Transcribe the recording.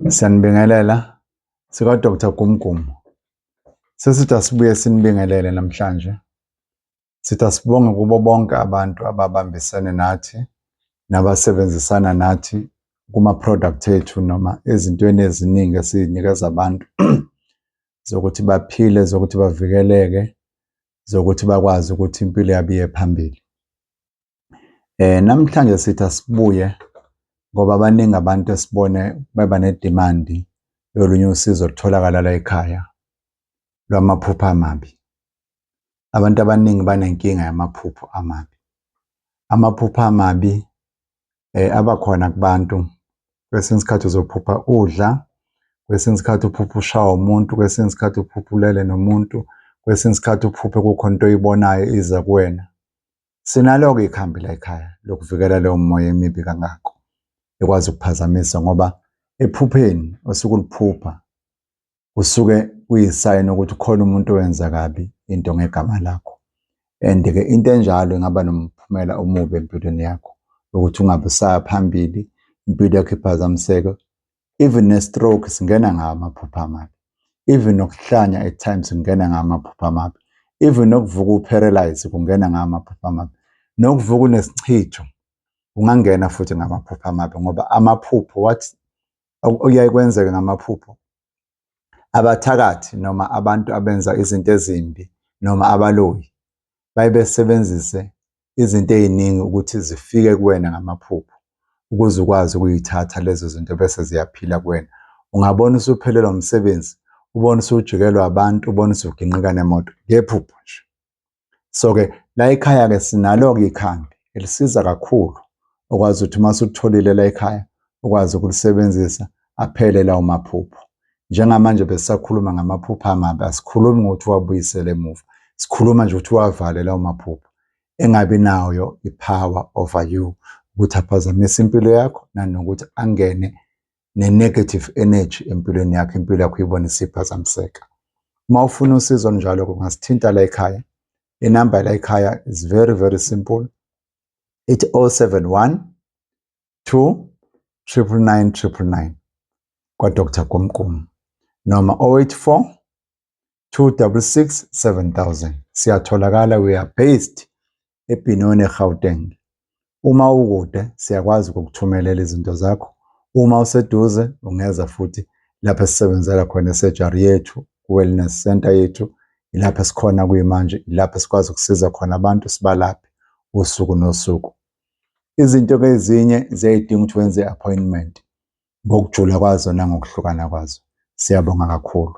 Siyanibingelela sika Dr. Gumgum. Sesithi asibuye sinibingelele namhlanje. Sithi asibonge kubo bonke abantu ababambisene nathi nabasebenzisana nathi kuma product ethu noma ezintweni eziningi esinikeza abantu zokuthi baphile, zokuthi bavikeleke, zokuthi bakwazi ukuthi impilo yabo iye phambili. Namhlanje sithi asibuye ngoba baningi abantu esibone beba nedemand yolunye usizo olutholakala la ekhaya lwamaphupho amabi. Abantu abaningi banenkinga yamaphupho amabi. Amaphupho amabi abakhona kubantu. Kwesinye isikhathi uzophupha udla, kwesinye isikhathi uphupha ushawa umuntu, kwesinye isikhathi uphupha ulele nomuntu, kwesinye isikhathi uphuphe kukhona into oyibonayo iza kuwena. Sinalo-ke ikhambi la ekhaya lokuvikela leyo moya emibi kangako ekwazi ukuphazamisa, ngoba ephupheni osuke uliphupha usuke uyisayini ukuthi khona umuntu owenza kabi into ngegama lakho. And-ke into enjalo ingaba nomphumela omubi empilweni yakho, ukuthi ungabe usaya phambili, impilo yakho iphazamiseke. Even ne-stroke singena ngawo amaphupho amabi. Even nokuhlanya at times kungena ngawo amaphupho amabi. Even nokuvuka uparalyze kungena ngawo amaphupho amabi. Nokuvuka unesichitho ungangena futhi ngamaphupho amabi, ngoba amaphupho wathi okuyaye kwenzeke ngamaphupho, abathakathi noma abantu abenza izinto ezimbi noma abaloyi baye besebenzise izinto eziningi ukuthi zifike kuwena ngamaphupho ukuze ukwazi ukuyithatha lezo zinto bese ziyaphila kuwena. Ungabona usuphelelwa umsebenzi, ubone usujikelwa abantu, ubone usuginqika nemoto ngephupho nje. So-ke la ekhaya-ke sinalo-ke ikhambi elisiza kakhulu okwazi ukuthi uma usutholile la ekhaya ukwazi ukulisebenzisa aphele lawo maphupho. Njengamanje besisakhuluma ngamaphupho amabi, asikhulumi ngokuthi uwabuyisele emuva, sikhuluma nje ukuthi uwavale lawo maphupho, engabi nayo i-power over you ukuthi aphazamise impilo yakho nanokuthi angene ne-negative energy empilweni yakho, impilo yakho uyibone isiphazamiseka. Uma ufuna usizo njalo ungasithinta la ekhaya. Inamba la ekhaya is very, very simple. It's 071 2 999 999 kwa-Dr. Gumgum, noma 084 266 7000. Siyatholakala, we are based eBenoni, eGauteng. Uma ukude siyakwazi ukukuthumelela izinto zakho. Uma useduze ungeza futhi lapho esisebenzela khona e-surgery yethu, ku-wellness center yethu, ilapho esikhona kuyimanje, ilapho sikwazi ukusiza khona abantu sibalaphe usuku nosuku. Izinto-ke ezinye ziyayidinga ukuthi wenze i-appointment ngokujula kwazo nangokuhlukana kwazo. Siyabonga kakhulu.